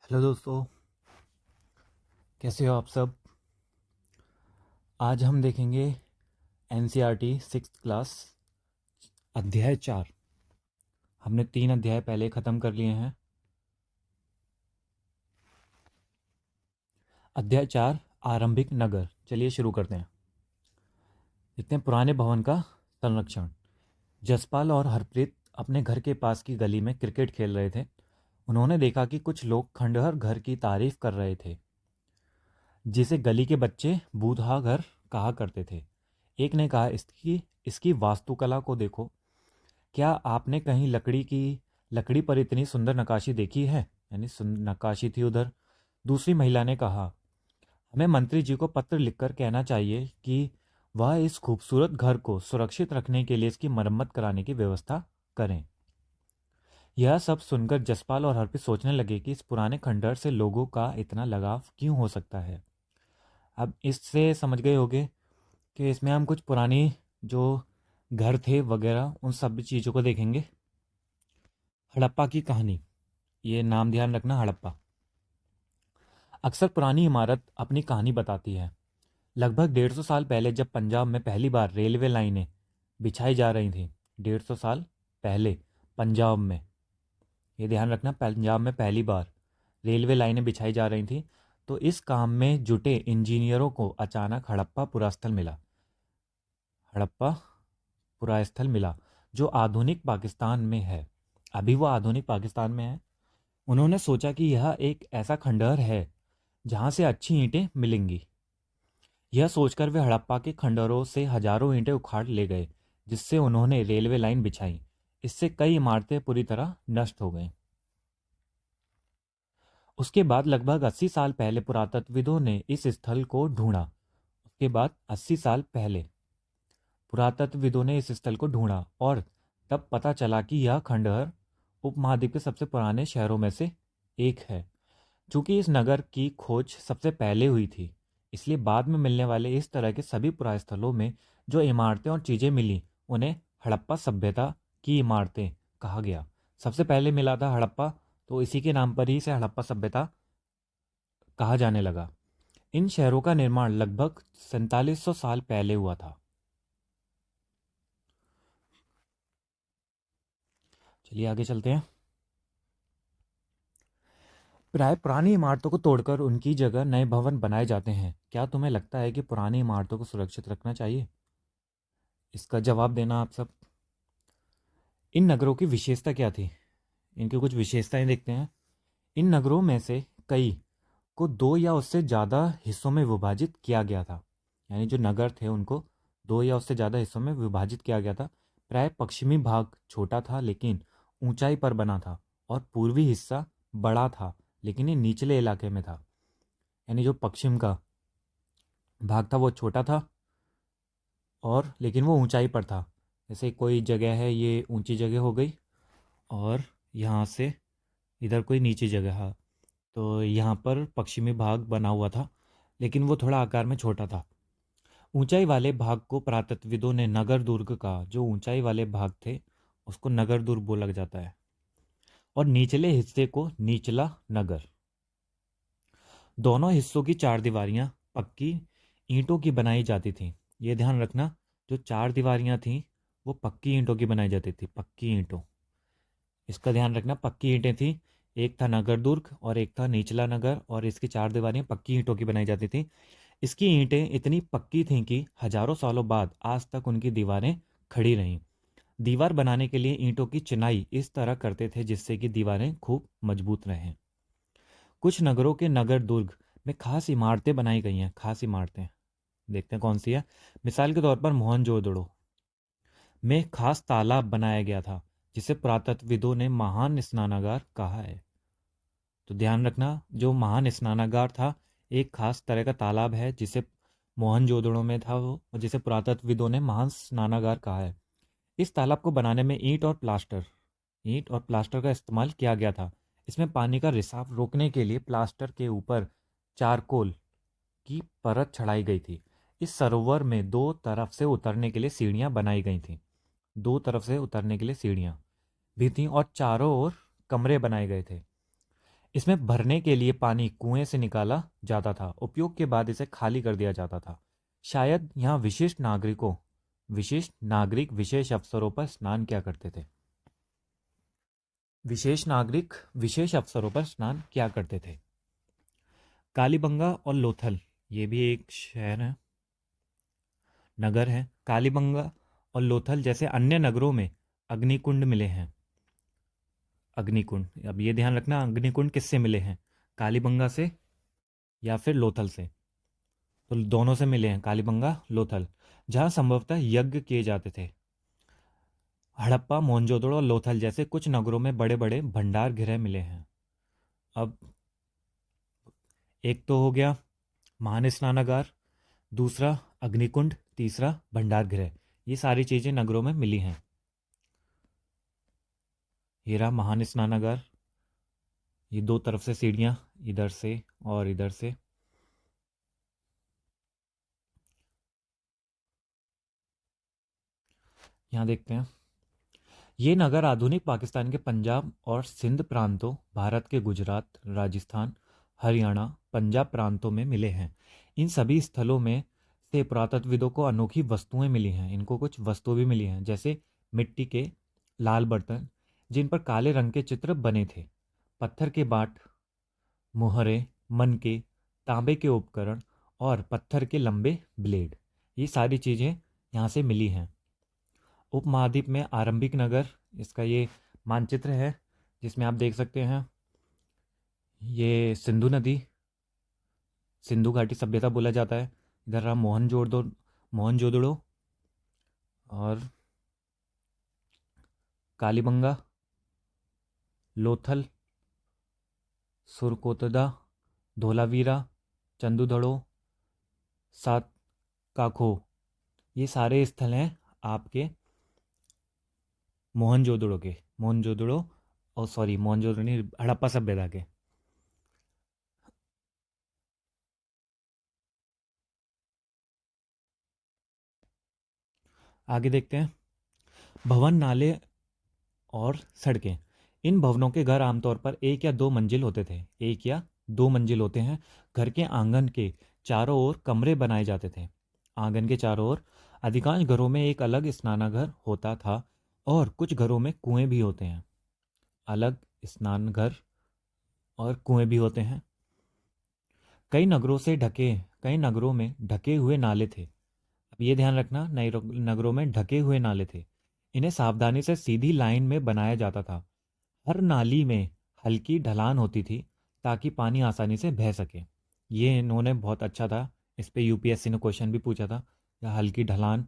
Hello दोस्तों, कैसे हो आप सब। आज हम देखेंगे एनसीईआरटी सिक्स्थ क्लास अध्याय 4। हमने 3 अध्याय पहले ख़त्म कर लिए हैं। अध्याय 4 आरंभिक नगर। चलिए शुरू करते हैं। देखते हैं पुराने भवन का संरक्षण। जसपाल और हरप्रीत अपने घर के पास की गली में क्रिकेट खेल रहे थे। उन्होंने देखा कि कुछ लोग खंडहर घर की तारीफ कर रहे थे, जिसे गली के बच्चे बूढ़ा घर कहा करते थे। एक ने कहा, इसकी इसकी वास्तुकला को देखो। क्या आपने कहीं लकड़ी पर इतनी सुंदर नक्काशी देखी है? यानी नक्काशी थी उधर। दूसरी महिला ने कहा, हमें मंत्री जी को पत्र लिखकर कहना चाहिए कि वह इस खूबसूरत घर को सुरक्षित रखने के लिए इसकी मरम्मत कराने की व्यवस्था करें। यह सब सुनकर जसपाल और हरप्रीत सोचने लगे कि इस पुराने खंडहर से लोगों का इतना लगाव क्यों हो सकता है। अब इससे समझ गए होंगे कि इसमें हम कुछ पुरानी जो घर थे वगैरह उन सब चीज़ों को देखेंगे। हड़प्पा की कहानी, ये नाम ध्यान रखना, हड़प्पा। अक्सर पुरानी इमारत अपनी कहानी बताती है। लगभग 150 साल पहले जब पंजाब में पहली बार रेलवे लाइनें बिछाई जा रही थीं, 150 साल पहले पंजाब में, ये ध्यान रखना, पंजाब में पहली बार रेलवे लाइनें बिछाई जा रही थीं, तो इस काम में जुटे इंजीनियरों को अचानक हड़प्पा पुरास्थल मिला। हड़प्पा पुरास्थल मिला जो आधुनिक पाकिस्तान में है। अभी वो आधुनिक पाकिस्तान में है। उन्होंने सोचा कि यह एक ऐसा खंडहर है जहां से अच्छी ईंटें मिलेंगी। यह सोचकर वे हड़प्पा के खंडहरों से हजारों ईंटें उखाड़ ले गए, जिससे उन्होंने रेलवे लाइन बिछाई। इससे कई इमारतें पूरी तरह नष्ट हो गईं। उसके बाद लगभग 80 साल पहले पुरातत्वविदों ने इस स्थल को ढूंढा। उसके बाद 80 साल पहले पुरातत्वविदों ने इस स्थल को ढूंढा और तब पता चला कि यह खंडहर उपमहाद्वीप के सबसे पुराने शहरों में से एक है। चूंकि इस नगर की खोज सबसे पहले हुई थी, इसलिए बाद में मिलने वाले इस तरह के सभी पुरास्थलों में जो इमारतें और चीज़ें मिली, उन्हें हड़प्पा सभ्यता की इमारतें कहा गया। सबसे पहले मिला था हड़प्पा, तो इसी के नाम पर ही इसे हड़प्पा सभ्यता कहा जाने लगा। इन शहरों का निर्माण लगभग 4700 साल पहले हुआ था। चलिए आगे चलते हैं। प्राय पुरानी इमारतों को तोड़कर उनकी जगह नए भवन बनाए जाते हैं। क्या तुम्हें लगता है कि पुरानी इमारतों को सुरक्षित रखना चाहिए? इसका जवाब देना आप सब। इन नगरों की विशेषता क्या थी? इनकी कुछ विशेषताएं देखते हैं। इन नगरों में से कई को दो या उससे ज़्यादा हिस्सों में विभाजित किया गया था। यानी जो नगर थे उनको दो या उससे ज़्यादा हिस्सों में विभाजित किया गया था। प्राय पश्चिमी भाग छोटा था लेकिन ऊंचाई पर बना था, और पूर्वी हिस्सा बड़ा था लेकिन ये निचले इलाके में था। यानी जो पश्चिम का भाग था वो छोटा था और लेकिन वो ऊंचाई पर था। जैसे कोई जगह है, ये ऊंची जगह हो गई, और यहाँ से इधर कोई नीची जगह है, तो यहाँ पर पश्चिमी भाग बना हुआ था लेकिन वो थोड़ा आकार में छोटा था। ऊंचाई वाले भाग को पुरातत्वविदों ने नगर दुर्ग का, जो ऊंचाई वाले भाग थे उसको नगर दुर्ग बोला जाता है, और निचले हिस्से को निचला नगर। दोनों हिस्सों की चार दीवारियां पक्की ईंटों की बनाई जाती थीं। ये ध्यान रखना, जो चार दीवारियां थीं वो पक्की ईंटों की बनाई जाती थी, पक्की ईंटों। इसका ध्यान रखना, पक्की ईंटें थीं। एक था नगर दुर्ग और एक था निचला नगर, और इसकी चार दीवारें पक्की ईंटों की बनाई जाती थीं। इसकी ईंटें इतनी पक्की थीं कि हजारों सालों बाद आज तक उनकी दीवारें खड़ी रहीं। दीवार बनाने के लिए ईंटों की चिनाई इस तरह करते थे जिससे कि दीवारें खूब मजबूत रहें। कुछ नगरों के नगर दुर्ग में खास इमारतें बनाई गई हैं। खास इमारतें देखते हैं कौन सी है। मिसाल के तौर पर मोहनजोदड़ो में खास तालाब बनाया गया था, जिसे पुरातत्वविदों ने महान स्नानागार कहा है। तो ध्यान रखना, जो महान स्नानागार था, एक खास तरह का तालाब है जिसे मोहनजोदड़ो में था वो, और जिसे पुरातत्वविदों ने महान स्नानागार कहा है। इस तालाब को बनाने में ईंट और प्लास्टर का इस्तेमाल किया गया था। इसमें पानी का रिसाव रोकने के लिए प्लास्टर के ऊपर चारकोल की परत चढ़ाई गई थी। इस सरोवर में दो तरफ से उतरने के लिए सीढ़ियां बनाई गई थीं। दो तरफ से उतरने के लिए सीढ़ियां भी थीं और चारों ओर कमरे बनाए गए थे। इसमें भरने के लिए पानी कुएं से निकाला जाता था, उपयोग के बाद इसे खाली कर दिया जाता था। शायद यहाँ विशिष्ट नागरिक विशेष अवसरों पर स्नान किया करते थे। विशेष नागरिक विशेष अवसरों पर स्नान किया करते थे। कालीबंगा और लोथल, ये भी एक शहर है, नगर है। कालीबंगा और लोथल जैसे अन्य नगरों में अग्निकुंड मिले हैं। अग्निकुंड, अब ये ध्यान रखना, अग्निकुंड किससे मिले हैं, कालीबंगा से या फिर लोथल से। तो दोनों से मिले हैं, कालीबंगा लोथल, जहाँ संभवतः यज्ञ किए जाते थे। हड़प्पा, मोहनजोदड़ो और लोथल जैसे कुछ नगरों में बड़े बड़े भंडार गृह मिले हैं। अब एक तो हो गया महान स्नानागार, दूसरा अग्निकुंड, तीसरा भंडार गृह। ये सारी चीज़ें नगरों में मिली हैं। ये रहा महान स्नानागार, ये दो तरफ से सीढ़ियाँ, इधर से और इधर से। यहाँ देखते हैं, ये नगर आधुनिक पाकिस्तान के पंजाब और सिंध प्रांतों, भारत के गुजरात, राजस्थान, हरियाणा, पंजाब प्रांतों में मिले हैं। इन सभी स्थलों में से पुरातत्वविदों को अनोखी वस्तुएं मिली हैं। इनको कुछ वस्तुएं भी मिली हैं, जैसे मिट्टी के लाल बर्तन जिन पर काले रंग के चित्र बने थे, पत्थर के बाट, मुहरे, मनके, तांबे के उपकरण और पत्थर के लंबे ब्लेड। ये सारी चीज़ें यहाँ से मिली हैं। उपमहाद्वीप में आरंभिक नगर, इसका ये मानचित्र है जिसमें आप देख सकते हैं ये सिंधु नदी, सिंधु घाटी सभ्यता बोला जाता है। इधर रहा मोहनजोदड़ो और कालीबंगा, लोथल, सुरकोतदा, धोलावीरा, चंदूधड़ो, सात काखो, ये सारे स्थल हैं आपके मोहनजोदड़ो और सॉरी मोहनजोदड़ो नहीं, हड़प्पा सभ्यता के। आगे देखते हैं, भवन, नाले और सड़कें। इन भवनों के घर आमतौर पर एक या दो मंजिल होते थे, एक या दो मंजिल होते हैं। घर के आंगन के चारों ओर कमरे बनाए जाते थे। आंगन के चारों ओर अधिकांश घरों में एक अलग स्नानाघर होता था और कुछ घरों में कुएं भी होते हैं। अलग स्नानघर और कुएं भी होते हैं। कई नगरों में ढके हुए नाले थे। अब ये ध्यान रखना, नए नगरों में ढके हुए नाले थे। इन्हें सावधानी से सीधी लाइन में बनाया जाता था। हर नाली में हल्की ढलान होती थी ताकि पानी आसानी से बह सके। ये इन्होंने बहुत अच्छा था, इस पे यूपीएससी ने क्वेश्चन भी पूछा था। या हल्की ढलान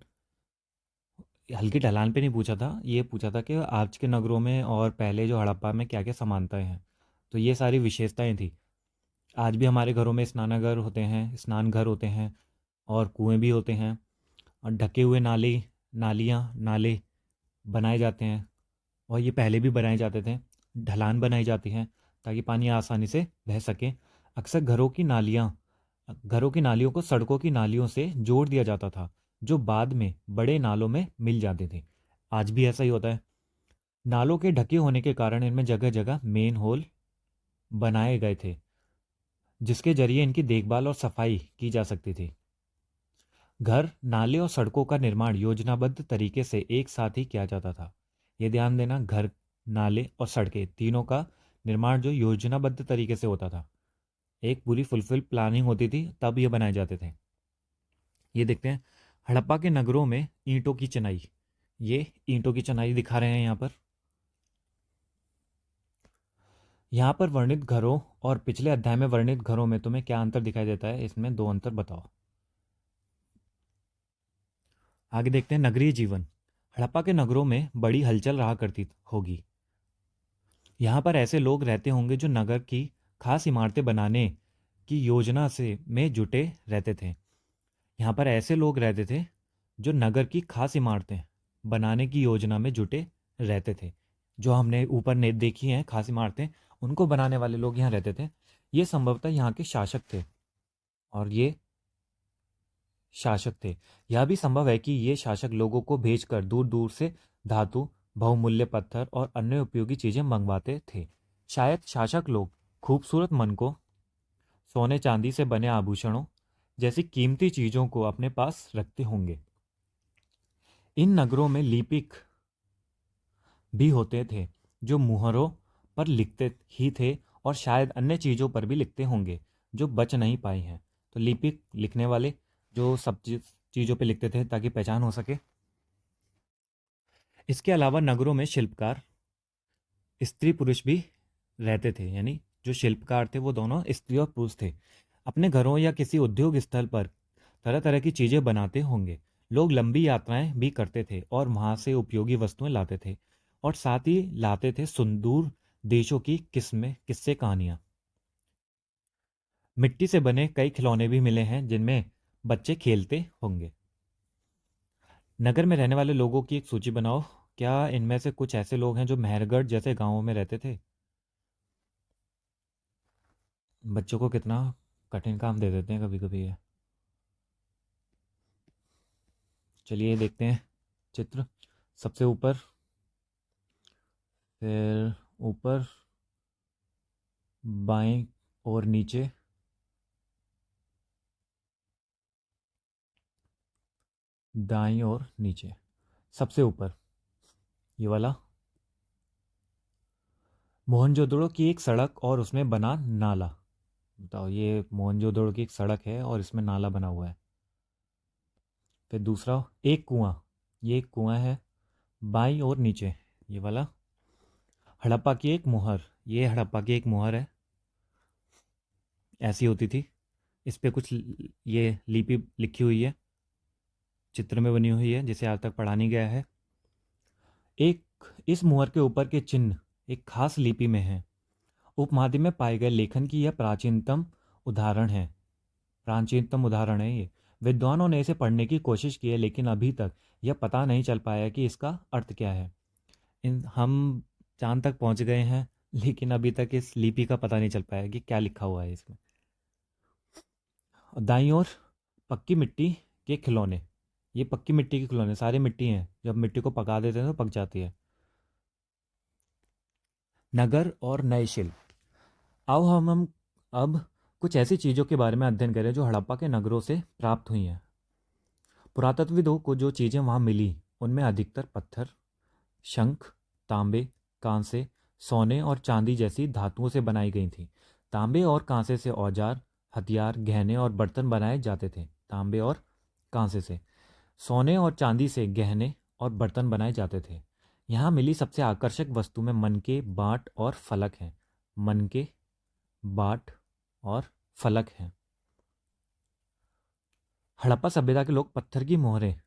पे नहीं पूछा था, ये पूछा था कि आज के नगरों में और पहले जो हड़प्पा में क्या क्या समानताएं हैं। तो ये सारी विशेषताएं थी। आज भी हमारे घरों में स्नान घर होते हैं और कुएं भी होते हैं और ढके हुए नाले बनाए जाते हैं। और ये पहले भी बनाए जाते थे। ढलान बनाई जाती है ताकि पानी आसानी से बह सके। अक्सर घरों की नालियों को सड़कों की नालियों से जोड़ दिया जाता था, जो बाद में बड़े नालों में मिल जाते थे। आज भी ऐसा ही होता है। नालों के ढके होने के कारण इनमें जगह जगह मेन होल बनाए गए थे, जिसके जरिए इनकी देखभाल और सफाई की जा सकती थी। घर, नाले और सड़कों का निर्माण योजनाबद्ध तरीके से एक साथ ही किया जाता था। ये ध्यान देना, घर, नाले और सड़कें तीनों का निर्माण जो योजनाबद्ध तरीके से होता था, एक पूरी फुलफिल प्लानिंग होती थी, तब ये बनाए जाते थे। ये देखते हैं, हड़प्पा के नगरों में ईंटों की चिनाई। ये ईंटों की चिनाई दिखा रहे हैं यहाँ पर। यहाँ पर वर्णित घरों और पिछले अध्याय में वर्णित घरों में तुम्हें क्या अंतर दिखाई देता है, इसमें दो अंतर बताओ। आगे देखते हैं, नगरीय जीवन। हड़प्पा के नगरों में बड़ी हलचल रहा करती होगी। यहाँ पर ऐसे लोग रहते होंगे जो नगर की खास इमारतें बनाने की योजना से में जुटे रहते थे। यहाँ पर ऐसे लोग रहते थे जो नगर की खास इमारतें बनाने की योजना में जुटे रहते थे। जो हमने ऊपर ने देखी हैं खास इमारतें, उनको बनाने वाले लोग यहाँ रहते थे। ये संभवतः यहाँ के शासक थे और ये शासक थे। यह भी संभव है कि ये शासक लोगों को भेजकर दूर दूर से धातु, बहुमूल्य पत्थर और अन्य उपयोगी चीजें मंगवाते थे। शायद शासक लोग खूबसूरत मन को सोने चांदी से बने आभूषणों जैसी कीमती चीज़ों को अपने पास रखते होंगे। इन नगरों में लिपिक भी होते थे जो मुहरों पर लिखते ही थे और शायद अन्य चीज़ों पर भी लिखते होंगे जो बच नहीं पाई हैं। तो लिपिक लिखने वाले जो सब चीज़ों पे लिखते थे ताकि पहचान हो सके। इसके अलावा नगरों में शिल्पकार स्त्री पुरुष भी रहते थे, यानी जो शिल्पकार थे वो दोनों स्त्री और पुरुष थे। अपने घरों या किसी उद्योग स्थल पर तरह तरह की चीज़ें बनाते होंगे। लोग लंबी यात्राएं भी करते थे और वहाँ से उपयोगी वस्तुएं लाते थे और साथ ही लाते थे सुदूर देशों की किस्में किस्से कहानियाँ। मिट्टी से बने कई खिलौने भी मिले हैं जिनमें बच्चे खेलते होंगे। नगर में रहने वाले लोगों की एक सूची बनाओ। क्या इनमें से कुछ ऐसे लोग हैं जो मेहरगढ़ जैसे गांवों में रहते थे? बच्चों को कितना कठिन काम दे देते हैं कभी कभी ये। चलिए देखते हैं चित्र। सबसे ऊपर, फिर ऊपर, बाएं और नीचे, दाईं और नीचे। सबसे ऊपर ये वाला, मोहनजोदड़ो की एक सड़क और उसमें बना नाला। बताओ, ये मोहनजोदड़ो की एक सड़क है और इसमें नाला बना हुआ है। फिर दूसरा, एक कुआं, ये एक कुआं है। बाईं और नीचे ये वाला, हड़प्पा की एक मुहर, ये हड़प्पा की एक मुहर है, ऐसी होती थी। इस पे कुछ ये लिपि लिखी हुई है, चित्र में बनी हुई है, जिसे आज तक पढ़ा नहीं गया है। एक इस मुहर के ऊपर के चिन्ह एक खास लिपि में है। उपमहाद्वीप में पाए गए लेखन की यह उदाहरण है प्राचीनतम उदाहरण है ये। विद्वानों ने इसे पढ़ने की कोशिश की है लेकिन अभी तक यह पता नहीं चल पाया कि इसका अर्थ क्या है। इन हम चांद तक पहुंच गए हैं लेकिन अभी तक इस लिपि का पता नहीं चल पाया कि क्या लिखा हुआ है इसमें। दाईं ओर, पक्की मिट्टी के खिलौने। ये पक्की मिट्टी के खिलौने सारे मिट्टी हैं, जब मिट्टी को पका देते हैं तो पक जाती है। नगर और नए शिल्प। आओ हम अब कुछ ऐसी चीज़ों के बारे में अध्ययन करें जो हड़प्पा के नगरों से प्राप्त हुई हैं। पुरातत्वविदों को जो चीज़ें वहाँ मिली उनमें अधिकतर पत्थर, शंख, तांबे, कांसे, सोने और चांदी जैसी धातुओं से बनाई गई थी। तांबे और कांसे से औजार, हथियार, गहने और बर्तन बनाए जाते थे। तांबे और कांसे से, सोने और चांदी से गहने और बर्तन बनाए जाते थे। यहाँ मिली सबसे आकर्षक वस्तु में मनके, बाट और फलक हैं। मनके, बाट और फलक हैं। हड़प्पा सभ्यता के लोग पत्थर की मोहरें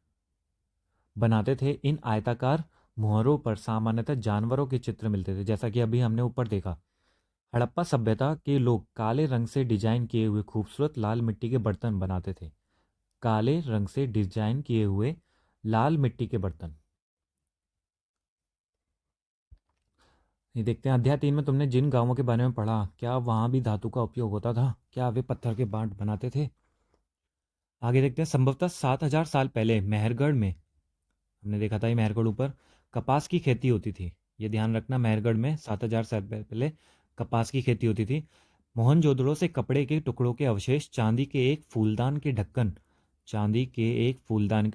बनाते थे। इन आयताकार मुहरों पर सामान्यतः जानवरों के चित्र मिलते थे, जैसा कि अभी हमने ऊपर देखा। हड़प्पा सभ्यता के लोग काले रंग से डिजाइन किए हुए खूबसूरत लाल मिट्टी के बर्तन बनाते थे। काले रंग से डिजाइन किए हुए लाल मिट्टी के बर्तन। ये देखते हैं अध्याय 3 में तुमने जिन गांवों के बारे में पढ़ा, क्या वहां भी धातु का उपयोग होता था? क्या वे पत्थर के बांट बनाते थे? आगे देखते हैं। संभवतः 7,000 साल पहले मेहरगढ़ में, हमने देखा था ये मेहरगढ़ ऊपर, कपास की खेती होती थी। ये ध्यान रखना, मेहरगढ़ में 7,000 साल पहले कपास की खेती होती थी। मोहनजोदड़ो से कपड़े के टुकड़ों के अवशेष, चांदी के एक फूलदान के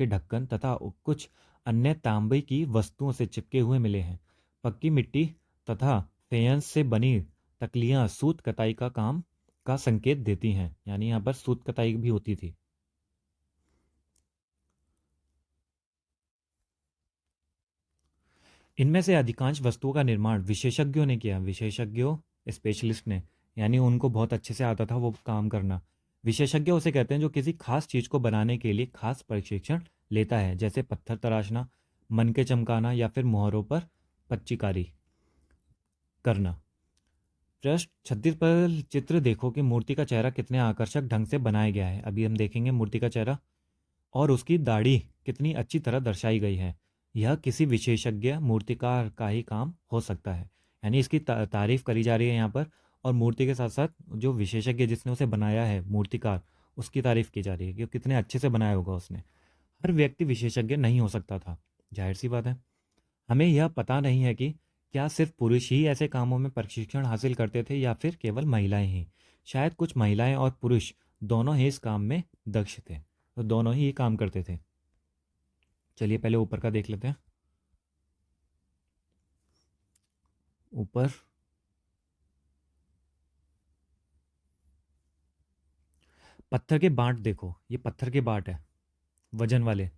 ढक्कन तथा कुछ अन्य तांबे की वस्तुओं से चिपके हुए मिले हैं। पक्की मिट्टी तथा फेयंस से बनी तकलियां सूत कताई का काम का संकेत देती हैं, यानी यहाँ पर सूत कताई भी होती थी। इनमें से अधिकांश वस्तुओं का निर्माण विशेषज्ञों ने किया। विशेषज्ञों, स्पेशलिस्ट ने, यानी उनको बहुत अच्छे से आता था वो काम करना। विशेषज्ञ उसे कहते हैं जो किसी खास चीज़ को बनाने के लिए खास प्रशिक्षण लेता है, जैसे पत्थर तराशना, मन के चमकाना या फिर मोहरों पर पच्चीकारी करना। पृष्ठ 36 पर चित्र देखो कि मूर्ति का चेहरा कितने आकर्षक ढंग से बनाया गया है। अभी हम देखेंगे मूर्ति का चेहरा, और उसकी दाढ़ी कितनी अच्छी तरह दर्शाई गई है। यह किसी विशेषज्ञ मूर्तिकार का ही काम हो सकता है, यानी इसकी तारीफ करी जा रही है यहाँ पर। और मूर्ति के साथ साथ जो विशेषज्ञ जिसने उसे बनाया है, मूर्तिकार, उसकी तारीफ की जा रही है कि वो कितने अच्छे से बनाया होगा उसने। हर व्यक्ति विशेषज्ञ नहीं हो सकता था, जाहिर सी बात है। हमें यह पता नहीं है कि क्या सिर्फ पुरुष ही ऐसे कामों में प्रशिक्षण हासिल करते थे या फिर केवल महिलाएं ही? शायद कुछ महिलाएं और पुरुष दोनों ही इस काम में दक्ष थे, तो दोनों ही ये काम करते थे। चलिए पहले ऊपर का देख लेते हैं। ऊपर पत्थर के बांट देखो, ये पत्थर के बांट है, वजन वाले,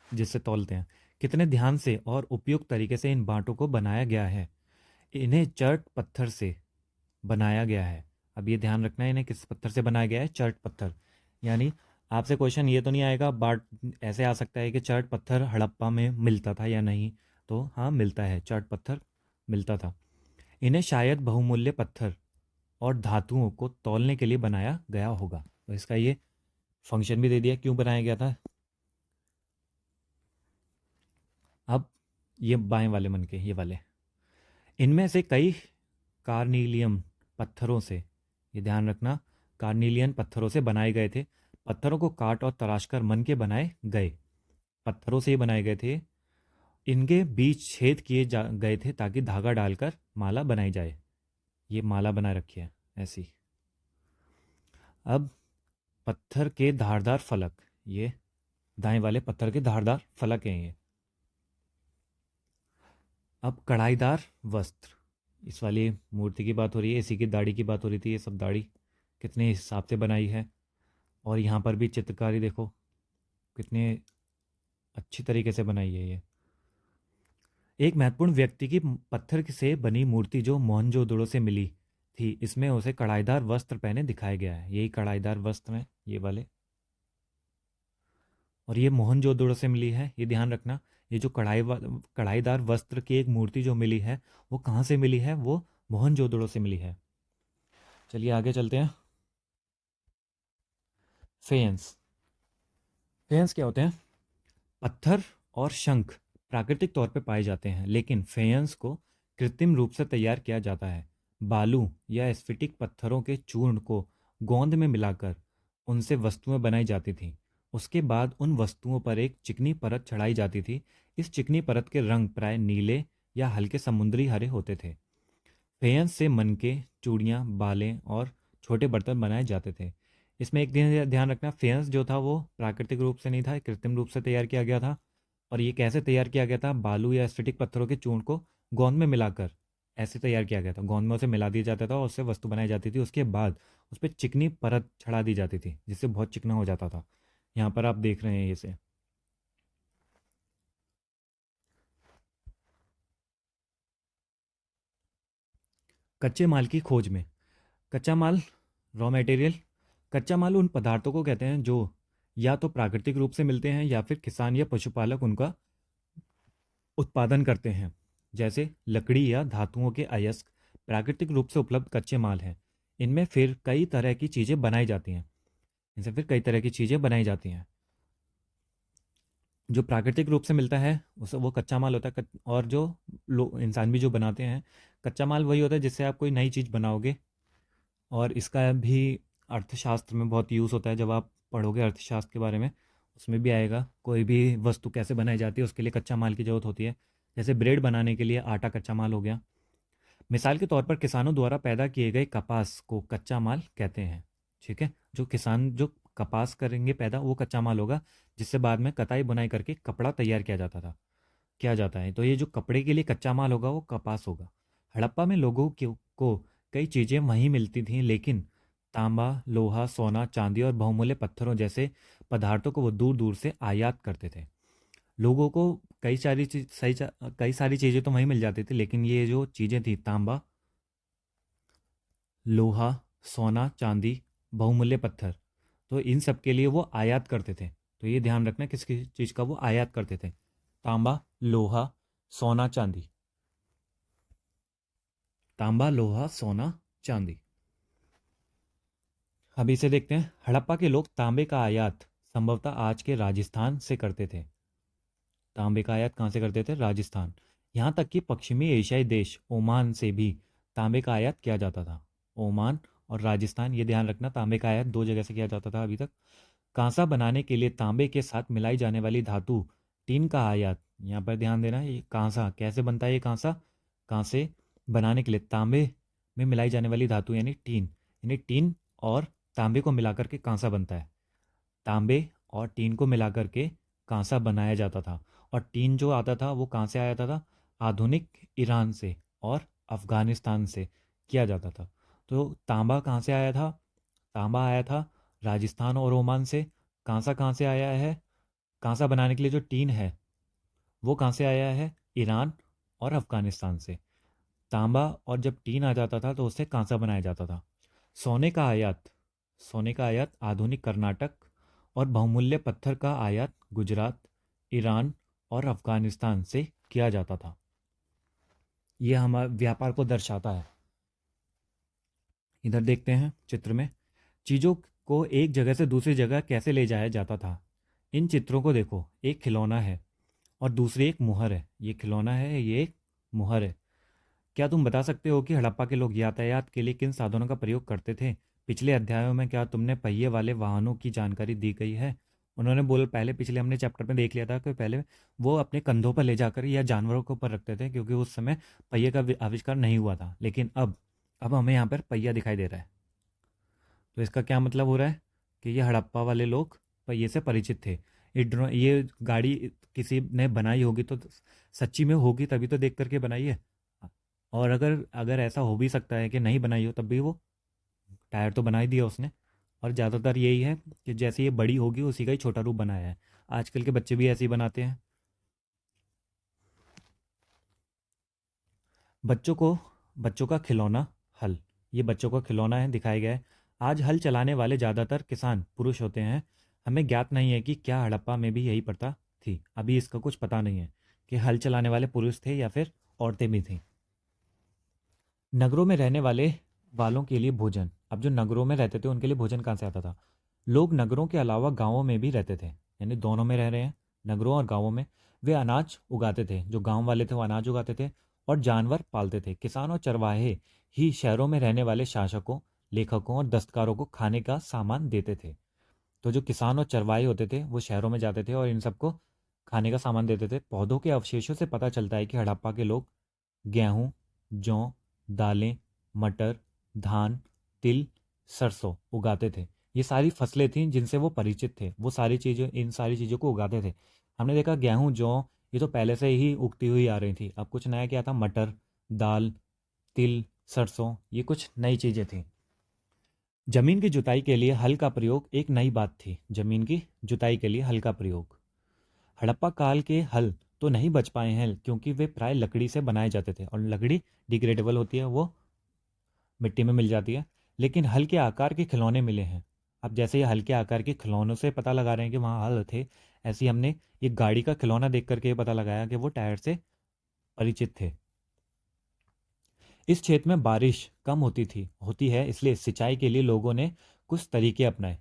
जिससे तौलते हैं। कितने ध्यान से और उपयुक्त तरीके से इन बांटों को बनाया गया है। इन्हें चर्ट पत्थर से बनाया गया है। अब ये ध्यान रखना है, इन्हें किस पत्थर से बनाया गया है? चर्ट पत्थर। यानी आपसे क्वेश्चन ये तो नहीं आएगा, बाट ऐसे आ सकता है कि चर्ट पत्थर हड़प्पा में मिलता था या नहीं, तो हाँ मिलता है, चर्ट पत्थर मिलता था। इन्हें शायद बहुमूल्य पत्थर और धातुओं को तौलने के लिए बनाया गया होगा। तो इसका ये फंक्शन भी दे दिया क्यों बनाया गया था। अब ये बाएं वाले मन के, ये वाले, इनमें से कई कार्नीलियम पत्थरों से, ये ध्यान रखना, कार्नीलियन पत्थरों से बनाए गए थे। पत्थरों को काट और तराश कर मन के बनाए गए, पत्थरों से ही बनाए गए थे। इनके बीच छेद किए गए थे ताकि धागा डालकर माला बनाई जाए। ये माला बना रखी है ऐसी। अब पत्थर के धारदार फलक, ये दाएं वाले पत्थर के धारदार फलक हैं ये। अब कढ़ाईदार वस्त्र, इस वाली मूर्ति की बात हो रही है, इसी की दाढ़ी की बात हो रही थी। ये सब दाढ़ी कितने हिसाब से बनाई है, और यहाँ पर भी चित्रकारी देखो कितने अच्छी तरीके से बनाई है ये। एक महत्वपूर्ण व्यक्ति की पत्थर से बनी मूर्ति जो मोहनजोदड़ो से मिली थी, इसमें उसे कढ़ाईदार वस्त्र पहने दिखाया गया है। यही कढ़ाईदार वस्त्र हैं ये वाले, और ये मोहनजोदड़ो से मिली है, ये ध्यान रखना। ये जो कढ़ाईदार वस्त्र की एक मूर्ति जो मिली है, वो कहाँ से मिली है? वो मोहनजोदड़ो से मिली है। चलिए आगे चलते हैं। फेयंस। फेयंस क्या होते हैं? पत्थर और शंख प्राकृतिक तौर पर पाए जाते हैं, लेकिन फेयंस को कृत्रिम रूप से तैयार किया जाता है। बालू या स्फटिक पत्थरों के चूर्ण को गोंद में मिलाकर उनसे वस्तुएं बनाई जाती थीं। उसके बाद उन वस्तुओं पर एक चिकनी परत चढ़ाई जाती थी। इस चिकनी परत के रंग प्राय नीले या हल्के समुद्री हरे होते थे। फेयंस से मनके, चूड़ियाँ, बालें और छोटे बर्तन बनाए जाते थे। इसमें एक दिन ध्यान रखना, फेयंस जो था वो प्राकृतिक रूप से नहीं था, कृत्रिम रूप से तैयार किया गया था। और ये कैसे तैयार किया गया था? बालू या स्फटिक पत्थरों के चूर्ण को गोंद में मिलाकर ऐसे तैयार किया गया था। गोंद में उसे मिला दिया जाता था और उससे वस्तु बनाई जाती थी। उसके बाद उस पर चिकनी परत चढ़ा दी जाती थी, जिससे बहुत चिकना हो जाता था। यहाँ पर आप देख रहे हैं इसे। कच्चे माल की खोज में। कच्चा माल, रॉ मटेरियल। कच्चा माल उन पदार्थों को कहते हैं जो या तो प्राकृतिक रूप से मिलते हैं या फिर किसान या पशुपालक उनका उत्पादन करते हैं। जैसे लकड़ी या धातुओं के अयस्क प्राकृतिक रूप से उपलब्ध कच्चे माल हैं। इनमें फिर कई तरह की चीज़ें बनाई जाती हैं। इनसे फिर कई तरह की चीज़ें बनाई जाती हैं। जो प्राकृतिक रूप से मिलता है उसे वो कच्चा माल होता है। और जो लोग इंसान भी जो बनाते हैं, कच्चा माल वही होता है जिससे आप कोई नई चीज़ बनाओगे। और इसका भी अर्थशास्त्र में बहुत यूज़ होता है। जब आप पढ़ोगे अर्थशास्त्र के बारे में, उसमें भी आएगा। कोई भी वस्तु कैसे बनाई जाती है उसके लिए कच्चा माल की ज़रूरत होती है। जैसे ब्रेड बनाने के लिए आटा कच्चा माल हो गया। मिसाल के तौर पर किसानों द्वारा पैदा किए गए कपास को कच्चा माल कहते हैं। ठीक है, जो किसान जो कपास करेंगे पैदा, वो कच्चा माल होगा, जिससे बाद में कताई बुनाई करके कपड़ा तैयार किया जाता था, किया जाता है। तो ये जो कपड़े के लिए कच्चा माल होगा वो कपास होगा। हड़प्पा में लोगों को कई चीज़ें वहीं मिलती थीं, लेकिन तांबा, लोहा, सोना, चांदी और बहुमूल्य पत्थरों जैसे पदार्थों को वो दूर दूर से आयात करते थे। लोगों को कई सारी चीज़ें तो वहीं मिल जाती थी, लेकिन ये जो चीज़ें थी, तांबा, लोहा, सोना, चांदी, बहुमूल्य पत्थर, तो इन सब के लिए वो आयात करते थे। तो ये ध्यान रखना किस किस चीज़ का वो आयात करते थे। तांबा, लोहा, सोना, चांदी। तांबा, लोहा, सोना, चांदी। अब इसे देखते हैं। हड़प्पा के लोग तांबे का आयात संभवतः आज के राजस्थान से करते थे। तांबे का आयात कहाँ से करते थे? राजस्थान। यहाँ तक कि पश्चिमी एशियाई देश ओमान से भी तांबे का आयात किया जाता था। ओमान और राजस्थान, ये ध्यान रखना, तांबे का आयात दो जगह से किया जाता था अभी तक। कांसा बनाने के लिए तांबे के साथ मिलाई जाने वाली धातु टीन का आयात, यहाँ पर ध्यान देना। ये कांसा कैसे बनता है? ये कांसा कांसे बनाने के लिए तांबे में मिलाई जाने वाली धातु यानी टीन और तांबे को मिलाकर के कांसा बनता है। तांबे और टीन को मिलाकर के कांसा बनाया जाता था। और टीन जो आता था वो कहाँ से आया था? आधुनिक ईरान से और अफगानिस्तान से किया जाता था। तो तांबा कहाँ से आया था? तांबा आया था राजस्थान और ओमान से। कांसा कहाँ से आया है? कांसा बनाने के लिए जो टीन है वो कहाँ से आया है? ईरान और अफगानिस्तान से। तांबा और जब टीन आ जाता था तो उससे कांसा बनाया जाता था। सोने का आयात सोने का आयात आधुनिक कर्नाटक और बहुमूल्य पत्थर का आयात गुजरात, ईरान और अफगानिस्तान से किया जाता था। यह हमारे व्यापार को दर्शाता है। इधर देखते हैं चित्र में चीज़ों को एक जगह से दूसरी जगह कैसे ले जाया जाता था। इन चित्रों को देखो, एक खिलौना है और दूसरी एक मुहर है। ये खिलौना है, ये एक मुहर है। क्या तुम बता सकते हो कि हड़प्पा के लोग यातायात के लिए किन साधनों का प्रयोग करते थे? पिछले अध्यायों में क्या तुमने पहिए वाले वाहनों की जानकारी दी गई है? उन्होंने बोल पहले पिछले हमने चैप्टर में देख लिया था कि पहले वो अपने कंधों पर ले जाकर या जानवरों के ऊपर रखते थे, क्योंकि उस समय पहिए का आविष्कार नहीं हुआ था। लेकिन अब हमें यहाँ पर पहिया दिखाई दे रहा है। तो इसका क्या मतलब हो रहा है कि ये हड़प्पा वाले लोग पहिए से परिचित थे। ये गाड़ी किसी ने बनाई होगी तो सच्ची में होगी, तभी तो देख करके बनाई है। और अगर अगर ऐसा हो भी सकता है कि नहीं बनाई हो, तब भी वो टायर तो बना ही दिया उसने। और ज़्यादातर यही है कि जैसे ये बड़ी होगी उसी का ही छोटा रूप बनाया है। आजकल के बच्चे भी ऐसे ही बनाते हैं। बच्चों को बच्चों का खिलौना हल। ये बच्चों का खिलौना है, दिखाया गया है। आज हल चलाने वाले ज़्यादातर किसान पुरुष होते हैं। हमें ज्ञात नहीं है कि क्या हड़प्पा में भी यही प्रथा थी। अभी इसका कुछ पता नहीं है कि हल चलाने वाले पुरुष थे या फिर औरतें भी थीं। नगरों में रहने वाले वालों के लिए भोजन। अब जो नगरों में रहते थे उनके लिए भोजन कहाँ से आता था? लोग नगरों के अलावा गांवों में भी रहते थे, यानी दोनों में रह रहे हैं, नगरों और गांवों में। वे अनाज उगाते थे, जो गांव वाले थे वो अनाज उगाते थे और जानवर पालते थे। किसान और चरवाहे ही शहरों में रहने वाले शासकों, लेखकों और दस्तकारों को खाने का सामान देते थे। तो जो किसान और चरवाहे होते थे वो शहरों में जाते थे और इन सबको खाने का सामान देते थे। पौधों के अवशेषों से पता चलता है कि हड़प्पा के लोग गेहूँ, जौ, दालें, मटर, धान, तिल, सरसों उगाते थे। ये सारी फसलें थीं जिनसे वो परिचित थे। वो सारी चीज़ें इन सारी चीज़ों को उगाते थे। हमने देखा गेहूँ, जौ ये तो पहले से ही उगती हुई आ रही थी। अब कुछ नया क्या था? मटर, दाल, तिल, सरसों, ये कुछ नई चीज़ें थीं। जमीन की जुताई के लिए हल का प्रयोग एक नई बात थी। जमीन की जुताई के लिए हल का प्रयोग। हड़प्पा काल के हल तो नहीं बच पाए हैं क्योंकि वे प्राय लकड़ी से बनाए जाते थे और लकड़ी डिग्रेडेबल होती है, वो मिट्टी में मिल जाती है। लेकिन हल के आकार के खिलौने मिले हैं। अब जैसे ये हल के आकार के खिलौनों से पता लगा रहे हैं कि वहाँ हल थे, ऐसे ही हमने ये गाड़ी का खिलौना देख करके ये पता लगाया कि वो टायर से परिचित थे। इस क्षेत्र में बारिश कम होती है, इसलिए सिंचाई के लिए लोगों ने कुछ तरीके अपनाए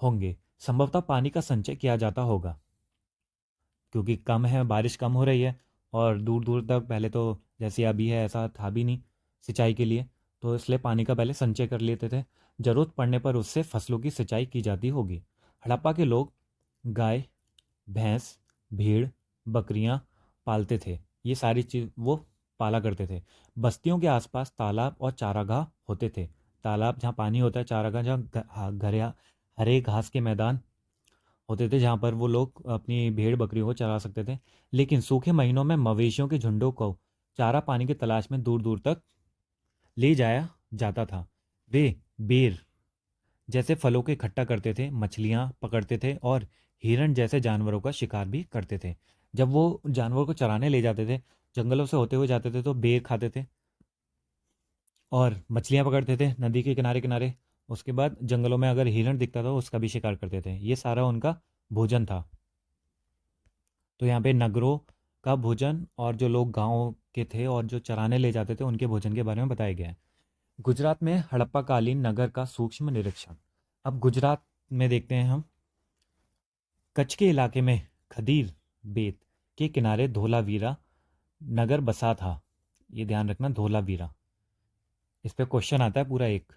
होंगे। संभवतः पानी का संचय किया जाता होगा, क्योंकि कम है, बारिश कम हो रही है और दूर दूर तक पहले तो जैसे अभी है ऐसा था भी नहीं सिंचाई के लिए, तो इसलिए पानी का पहले संचय कर लेते थे। ज़रूरत पड़ने पर उससे फसलों की सिंचाई की जाती होगी। हड़प्पा के लोग गाय, भैंस, भेड़, बकरियां पालते थे। ये सारी चीज़ वो पाला करते थे। बस्तियों के आसपास तालाब और चारागाह होते थे। तालाब जहाँ पानी होता है, चारागाह जहाँ घरिया हरे घास के मैदान होते थे, जहाँ पर वो लोग अपनी भेड़ बकरियों को चरा सकते थे। लेकिन सूखे महीनों में मवेशियों के झुंडों को चारा पानी की तलाश में दूर दूर तक ले जाया जाता था। वे बेर जैसे फलों को इकट्ठा करते थे, मछलियाँ पकड़ते थे और हिरण जैसे जानवरों का शिकार भी करते थे। जब वो जानवरों को चराने ले जाते थे, जंगलों से होते हुए जाते थे, तो बेर खाते थे और मछलियाँ पकड़ते थे नदी के किनारे किनारे। उसके बाद जंगलों में अगर हिरण दिखता था उसका भी शिकार करते थे। ये सारा उनका भोजन था। तो यहाँ पे नगरों का भोजन और जो लोग गाँव के थे और जो चराने ले जाते थे उनके भोजन के बारे में बताया गया है। गुजरात में हड़प्पा कालीन नगर का सूक्ष्म निरीक्षण। अब गुजरात में देखते हैं हम। कच्छ के इलाके में खदीर बेत के किनारे धोलावीरा नगर बसा था। ये ध्यान रखना, धोलावीरा। इस पे क्वेश्चन आता है पूरा एक।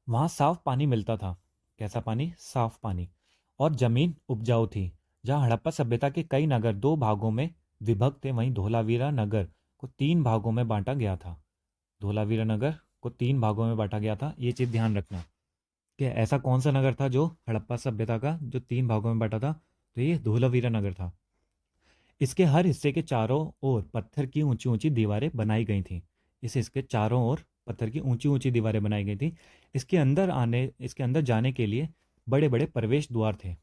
वहाँ साफ पानी मिलता था। कैसा पानी? साफ पानी। और जमीन उपजाऊ थी। जहाँ हड़प्पा सभ्यता के कई नगर दो भागों में विभक्त थे, वहीं धोलावीरा नगर को 3 भागों में बांटा गया था। धोलावीरा नगर को 3 भागों में बांटा गया था। ये चीज़ ध्यान रखना कि ऐसा कौन सा नगर था जो हड़प्पा सभ्यता का जो 3 भागों में बांटा था, तो ये धोलावीरा नगर था। इसके हर हिस्से के चारों ओर पत्थर की ऊंची ऊंची दीवारें बनाई गई थीं। इस इसके चारों ओर पत्थर की ऊंची ऊंची दीवारें बनाई गई थीं। इसके अंदर जाने के लिए बड़े बड़े प्रवेश द्वार थे।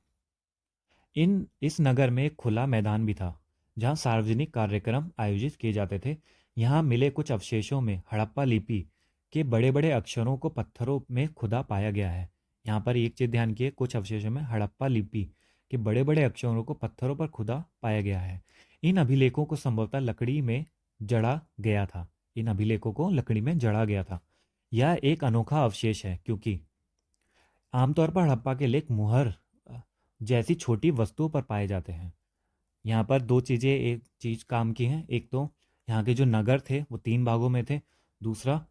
इन इस नगर में एक खुला मैदान भी था जहां सार्वजनिक कार्यक्रम आयोजित किए जाते थे। यहाँ मिले कुछ अवशेषों में हड़प्पा लिपि के बड़े बड़े अक्षरों को पत्थरों में खुदा पाया गया है। यहाँ पर एक चीज ध्यान किए, कुछ अवशेषों में हड़प्पा लिपि के बड़े बड़े अक्षरों को पत्थरों पर खुदा पाया गया है। इन अभिलेखों को संभवतः लकड़ी में जड़ा गया था। इन अभिलेखों को लकड़ी में जड़ा गया था। यह एक अनोखा अवशेष है क्योंकि आमतौर पर हड़प्पा के लेख मुहर जैसी छोटी वस्तुओं पर पाए जाते हैं। यहाँ पर दो चीज़ें एक चीज़ काम की हैं। एक तो यहाँ के जो नगर थे वो 3 भागों में थे। दूसरा,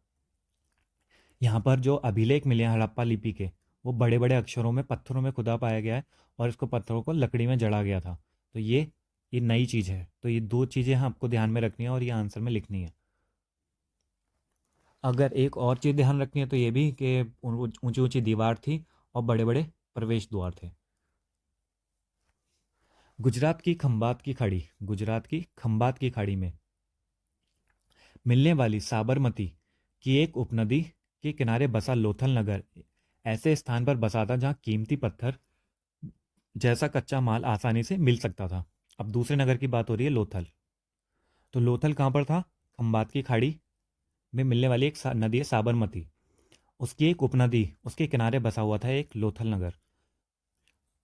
यहाँ पर जो अभिलेख मिले हैं हड़प्पा लिपि के, वो बड़े बड़े अक्षरों में पत्थरों में खुदा पाया गया है और इसको पत्थरों को लकड़ी में जड़ा गया था। तो ये नई चीज़ है। तो ये 2 चीज़ें आपको ध्यान में रखनी है और ये आंसर में लिखनी है। अगर एक और चीज़ ध्यान रखनी है तो ये भी कि ऊंची ऊंची दीवार थी और बड़े बड़े प्रवेश द्वार थे। गुजरात की खंबात की खाड़ी में मिलने वाली साबरमती की एक उपनदी के किनारे बसा लोथल नगर ऐसे स्थान पर बसा था जहां कीमती पत्थर जैसा कच्चा माल आसानी से मिल सकता था। अब दूसरे नगर की बात हो रही है, लोथल। तो लोथल कहाँ पर था? खंबात की खाड़ी में मिलने वाली एक नदी है साबरमती, उसकी एक उपनदी, उसके किनारे बसा हुआ था एक लोथल नगर।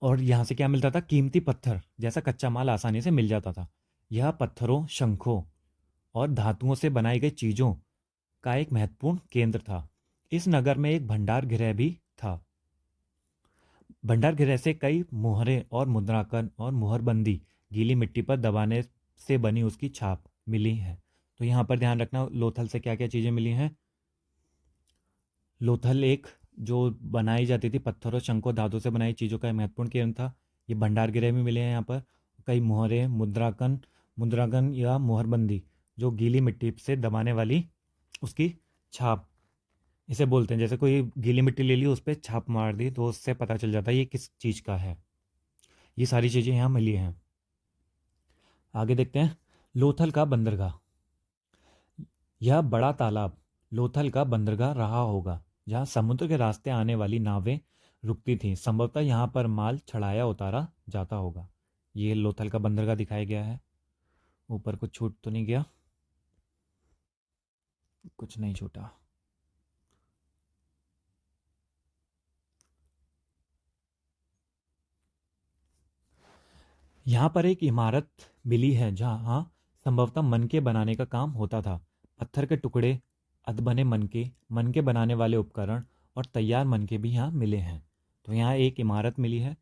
और यहाँ से क्या मिलता था? कीमती पत्थर जैसा कच्चा माल आसानी से मिल जाता था। यह पत्थरों, शंखों और धातुओं से बनाई गई चीज़ों का एक महत्वपूर्ण केंद्र था। इस नगर में एक भंडार गृह भी था। भंडार गृह से कई मुहरें और मुद्रांकन और मुहरबंदी गीली मिट्टी पर दबाने से बनी उसकी छाप मिली है। तो यहाँ पर ध्यान रखना लोथल से क्या क्या चीज़ें मिली हैं। लोथल एक जो बनाई जाती थी पत्थरों, शंखों, धातु से बनाई चीज़ों का महत्वपूर्ण केंद्र था। ये भंडार गृह भी मिले हैं यहाँ पर। कई मुहरें, मुद्रांकन या मुहरबंदी जो गीली मिट्टी से दबाने वाली उसकी छाप, इसे बोलते हैं। जैसे कोई गीली मिट्टी ले ली, उस पर छाप मार दी तो उससे पता चल जाता है ये किस चीज़ का है। ये सारी चीज़ें यहाँ मिली हैं। आगे देखते हैं, लोथल का बंदरगाह। यह बड़ा तालाब लोथल का बंदरगाह रहा होगा जहाँ समुद्र के रास्ते आने वाली नावें रुकती थीं। संभवतः यहाँ पर माल चढ़ाया उतारा जाता होगा। ये लोथल का बंदरगाह दिखाया गया है। ऊपर कुछ छूट तो नहीं गया? कुछ नहीं छूटा। यहाँ पर एक इमारत मिली है जहाँ संभवतः मनके बनाने का काम होता था। पत्थर के टुकड़े, अधबने मनके बनाने वाले उपकरण और तैयार मनके भी यहाँ मिले हैं। तो यहाँ एक इमारत मिली है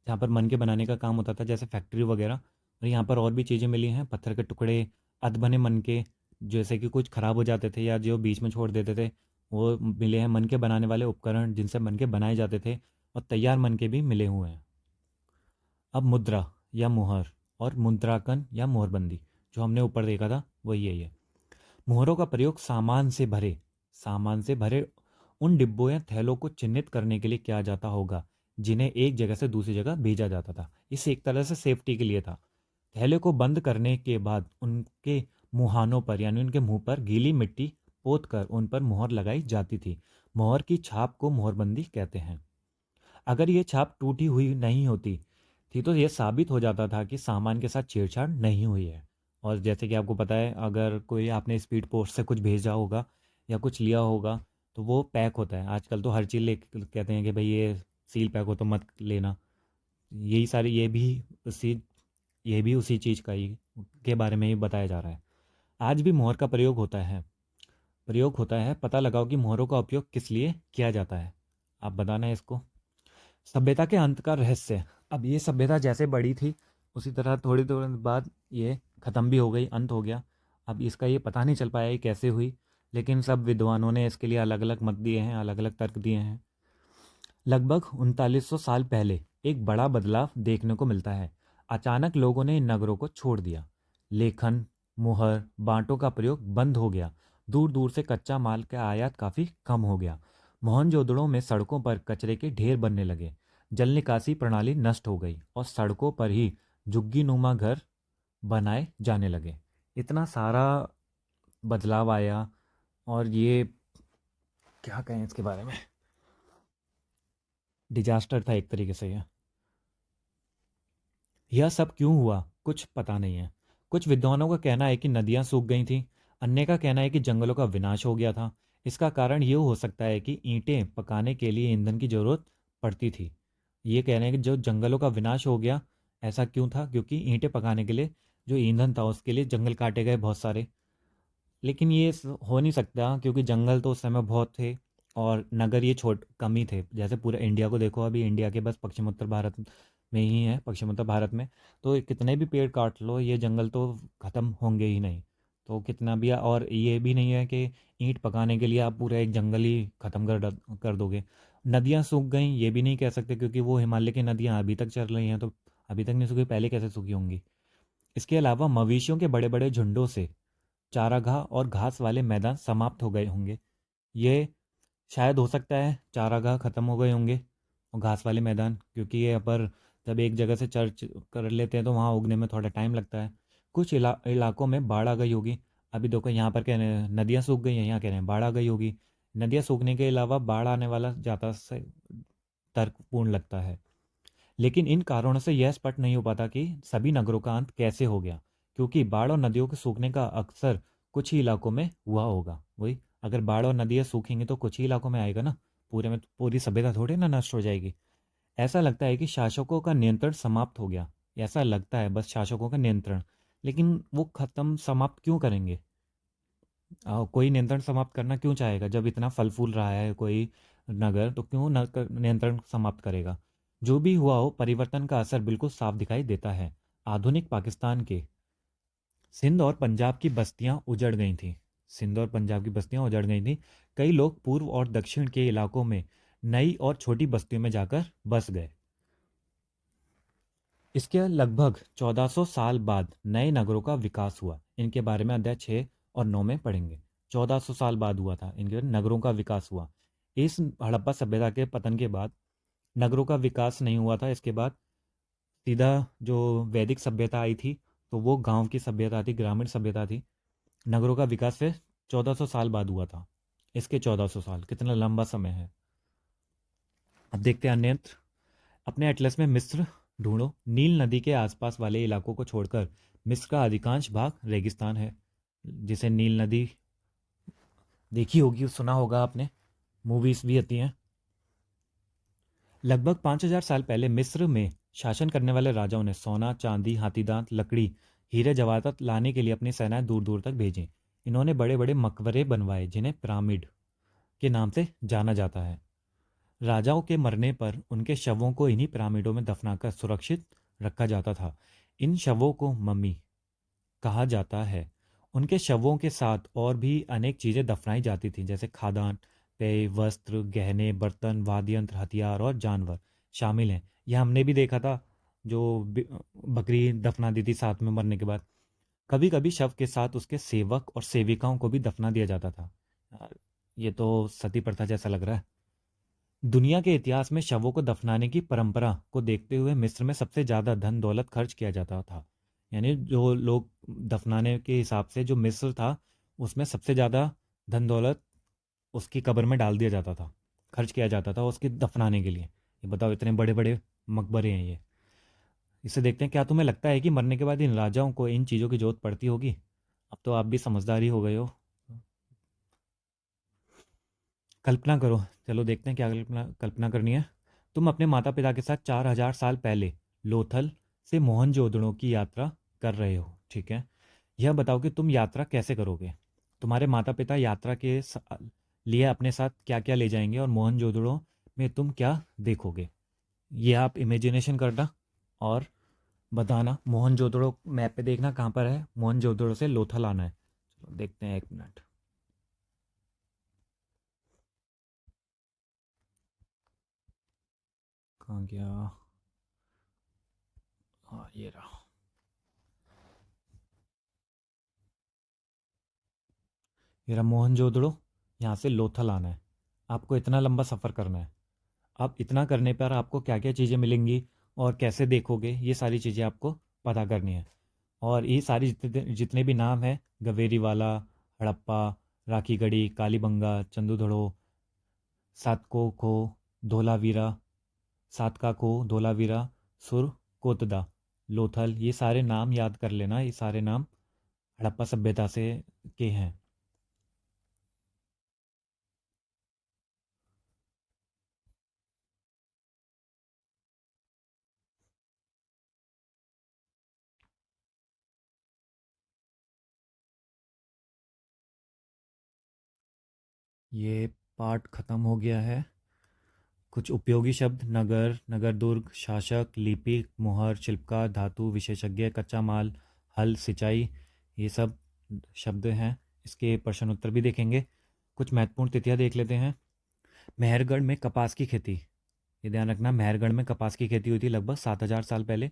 जहाँ पर मनके बनाने का काम होता था, जैसे फैक्ट्री वगैरह। और यहाँ पर और भी चीज़ें मिली हैं, पत्थर के टुकड़े, अधबने मनके जैसे कि कुछ ख़राब हो जाते थे या जो बीच में छोड़ देते थे, वो मिले हैं। मनके बनाने वाले उपकरण जिनसे मनके बनाए जाते थे और तैयार मनके भी मिले हुए हैं। अब मुद्रा या मुहर और मुद्रांकन या मोहरबंदी जो हमने ऊपर देखा था वही है ये। मुहरों का प्रयोग सामान से भरे उन डिब्बों या थैलों को चिन्हित करने के लिए किया जाता होगा जिन्हें एक जगह से दूसरी जगह भेजा जाता था। इसे एक तरह से सेफ्टी के लिए था। थैले को बंद करने के बाद उनके मुहानों पर यानी उनके मुंह पर गीली मिट्टी पोत कर उन पर मुहर लगाई जाती थी। मुहर की छाप को मुहरबंदी कहते हैं। अगर ये छाप टूटी हुई नहीं होती थी तो यह साबित हो जाता था कि सामान के साथ छेड़छाड़ नहीं हुई है। और जैसे कि आपको पता है, अगर कोई आपने स्पीड पोस्ट से कुछ भेजा होगा या कुछ लिया होगा तो वो पैक होता है। आजकल तो हर चीज़ ले कहते हैं कि भाई ये सील पैक हो तो मत लेना। यही सारी ये भी उसी चीज़ का ही के बारे में ही बताया जा रहा है। आज भी मोहर का प्रयोग होता है। पता लगाओ कि मोहरों का उपयोग किस लिए किया जाता है। आप बताना है इसको। सभ्यता के अंत का रहस्य। अब ये सभ्यता जैसे बढ़ी थी उसी तरह थोड़ी देर बाद ये ख़त्म भी हो गई, अंत हो गया। अब इसका ये पता नहीं चल पाया ये कैसे हुई, लेकिन सब विद्वानों ने इसके लिए अलग अलग मत दिए हैं, अलग अलग तर्क दिए हैं। लगभग 3900 साल पहले एक बड़ा बदलाव देखने को मिलता है। अचानक लोगों ने इन नगरों को छोड़ दिया। लेखन, मुहर, बांटों का प्रयोग बंद हो गया। दूर दूर से कच्चा माल का आयात काफ़ी कम हो गया। मोहनजोदड़ो में सड़कों पर कचरे के ढेर बनने लगे। जल निकासी प्रणाली नष्ट हो गई और सड़कों पर ही झुग्गी नुमा घर बनाए जाने लगे। इतना सारा बदलाव आया। और ये क्या कहें इसके बारे में, डिजास्टर था एक तरीके से ये। यह सब क्यों हुआ कुछ पता नहीं है। कुछ विद्वानों का कहना है कि नदियां सूख गई थीं। अन्य का कहना है कि जंगलों का विनाश हो गया था। इसका कारण ये हो सकता है कि ईंटें पकाने के लिए ईंधन की जरूरत पड़ती थी। ये कह रहे हैं कि जो जंगलों का विनाश हो गया, ऐसा क्यों था? क्योंकि ईंटें पकाने के लिए जो ईंधन था उसके लिए जंगल काटे गए बहुत सारे। लेकिन ये हो नहीं सकता क्योंकि जंगल तो उस समय बहुत थे और नगर ये छोट कम ही थे। जैसे पूरे इंडिया को देखो, अभी इंडिया के बस पश्चिमोत्तर भारत में ही है, पश्चिमोत्तर भारत में। तो कितने भी पेड़ काट लो ये जंगल तो ख़त्म होंगे ही नहीं। तो कितना भी, और ये भी नहीं है कि ईंट पकाने के लिए आप पूरा एक जंगल ही ख़त्म कर दोगे। नदियाँ सूख गई ये भी नहीं कह सकते क्योंकि वो हिमालय की नदियाँ अभी तक चल रही हैं, तो अभी तक नहीं सूखी, पहले कैसे सूखी होंगी। इसके अलावा मवेशियों के बड़े बड़े झुंडों से चारागाह और घास वाले मैदान समाप्त हो गए होंगे। ये शायद हो सकता है चारागाह ख़त्म हो गए होंगे और घास वाले मैदान, क्योंकि ये अपर जब एक जगह से चर्च कर लेते हैं तो वहाँ उगने में थोड़ा टाइम लगता है। कुछ इलाकों में बाढ़ आ गई होगी। अभी देखो यहाँ पर कह रहे हैं नदियाँ सूख गई हैं, यहाँ कह रहे हैं बाढ़ आ गई होगी। नदियाँ सूखने के अलावा बाढ़ आने वाला ज़्यादा से तर्कपूर्ण लगता है। लेकिन इन कारणों से यह स्पष्ट नहीं हो पाता कि सभी नगरों का अंत कैसे हो गया, क्योंकि बाढ़ और नदियों के सूखने का अक्सर कुछ ही इलाकों में हुआ होगा। वही, अगर बाढ़ और नदियाँ सूखेंगी तो कुछ ही इलाकों में आएगा ना, पूरे में पूरी सभ्यता थोड़ी ना नष्ट हो जाएगी। ऐसा लगता है कि शासकों का नियंत्रण समाप्त हो गया। ऐसा लगता है बस शासकों का नियंत्रण, लेकिन वो खत्म समाप्त क्यों करेंगे? कोई नियंत्रण समाप्त करना क्यों चाहेगा? जब इतना फल फूल रहा है कोई नगर, तो क्यों नियंत्रण समाप्त करेगा? जो भी हुआ हो, परिवर्तन का असर बिल्कुल साफ दिखाई देता है। आधुनिक पाकिस्तान के सिंध और पंजाब की बस्तियां उजड़ गई थीं। सिंध और पंजाब की बस्तियां उजड़ गई थीं। कई लोग पूर्व और दक्षिण के इलाकों में नई और छोटी बस्तियों में जाकर बस गए। इसके लगभग 1400 साल बाद नए नगरों का विकास हुआ। इनके बारे में अध्याय 6 और 9 में पढ़ेंगे। 1400 साल बाद हुआ था इनके नगरों का विकास हुआ। इस हड़प्पा सभ्यता के पतन के बाद नगरों का विकास नहीं हुआ था। इसके बाद सीधा जो वैदिक सभ्यता आई थी, तो वो गांव की सभ्यता थी, ग्रामीण सभ्यता थी। नगरों का विकास फिर 1400 साल बाद हुआ था। इसके 1400 साल कितना लंबा समय है। अब देखते हैं अन्यत्र। अपने एटलस में मिस्र ढूंढो। नील नदी के आसपास वाले इलाकों को छोड़कर मिस्र का अधिकांश भाग रेगिस्तान है। जिसे नील नदी देखी होगी, सुना होगा आपने, मूवीज भी आती हैं। लगभग 5000 साल पहले मिस्र में शासन करने वाले राजाओं ने सोना, चांदी, हाथीदांत, लकड़ी, हीरे जवाहरात लाने के लिए अपनी सेनाएं दूर दूर तक भेजी। इन्होंने बड़े बड़े मकबरे बनवाए जिन्हें पिरामिड के नाम से जाना जाता है। राजाओं के मरने पर उनके शवों को इन्हीं पिरामिडों में दफनाकर सुरक्षित रखा जाता था। इन शवों को मम्मी कहा जाता है। उनके शवों के साथ और भी अनेक चीज़ें दफनाई जाती थीं, जैसे खाद्यान्न, पेय, वस्त्र, गहने, बर्तन, वाद्य यंत्र, हथियार और जानवर शामिल हैं। यह हमने भी देखा था, जो बकरी दफना दी थी साथ में मरने के बाद। कभी कभी शव के साथ उसके सेवक और सेविकाओं को भी दफना दिया जाता था। यार, ये तो सती प्रथा जैसा लग रहा है। दुनिया के इतिहास में शवों को दफनाने की परंपरा को देखते हुए मिस्र में सबसे ज़्यादा धन दौलत खर्च किया जाता था। यानी जो लोग दफनाने के हिसाब से जो मिस्र था, उसमें सबसे ज़्यादा धन दौलत उसकी कब्र में डाल दिया जाता था, खर्च किया जाता था उसकी दफनाने के लिए। ये बताओ, इतने बड़े बड़े मकबरे हैं ये। इसे देखते हैं। क्या तुम्हें लगता है कि मरने के बाद इन राजाओं को इन चीज़ों की जरूरत पड़ती होगी? अब तो आप भी समझदारी हो गए हो। कल्पना करो। चलो देखते हैं क्या कल्पना कल्पना करनी है। तुम अपने माता पिता के साथ 4000 साल पहले लोथल से मोहनजोदड़ो की यात्रा कर रहे हो, ठीक है? यह बताओ कि तुम यात्रा कैसे करोगे। तुम्हारे माता पिता यात्रा के लिए अपने साथ क्या क्या ले जाएंगे और मोहनजोदड़ो में तुम क्या देखोगे। ये आप इमेजिनेशन करना और बताना। मोहनजोदड़ो मैप पे देखना कहाँ पर है, मोहनजोदड़ो से लोथल आना है। चलो देखते हैं, एक मिनट। कहाँ गया? हाँ, ये रहा। ये रहा मोहनजोदड़ो। यहाँ से लोथल आना है। आपको इतना लंबा सफ़र करना है। अब इतना करने पर आपको क्या क्या चीज़ें मिलेंगी और कैसे देखोगे, ये सारी चीज़ें आपको पता करनी है। और ये सारी जितने जितने भी नाम हैं, गवेरी वाला, हड़प्पा, राखी गढ़ी, कालीबंगा, चंदूधड़ो, सातको खो, धोलावीरा, सातका खो, धोलावीरा, सुर, कोतदा, लोथल, ये सारे नाम याद कर लेना। ये सारे नाम हड़प्पा सभ्यता से के हैं। ये पार्ट ख़त्म हो गया है। कुछ उपयोगी शब्द: नगर, नगर दुर्ग, शासक, लिपिक, मोहर, शिल्पकार, धातु, विशेषज्ञ, कच्चा माल, हल, सिंचाई, ये सब शब्द हैं। इसके प्रश्न उत्तर भी देखेंगे। कुछ महत्वपूर्ण तिथियां देख लेते हैं। मेहरगढ़ में कपास की खेती, ये ध्यान रखना, मेहरगढ़ में कपास की खेती हुई थी लगभग 7,000 साल पहले।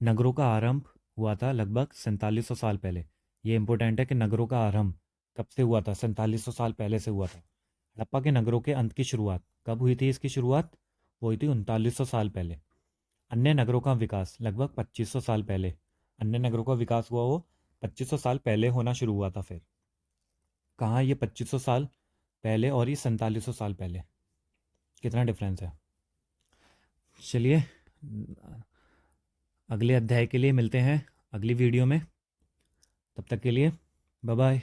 नगरों का आरंभ हुआ था लगभग 4700 साल पहले। ये इंपॉर्टेंट है कि नगरों का आरंभ कब से हुआ था, 4700 साल पहले से हुआ था। हड़प्पा के नगरों के अंत की शुरुआत कब हुई थी? इसकी शुरुआत वो हुई थी 3900 साल पहले। अन्य नगरों का विकास लगभग 2500 साल पहले। अन्य नगरों का विकास हुआ वो 2500 साल पहले होना शुरू हुआ था। फिर कहाँ ये 2500 साल पहले और ये 4700 साल पहले, कितना डिफरेंस है। चलिए, अगले अध्याय के लिए मिलते हैं अगली वीडियो में। तब तक के लिए बाय बाय।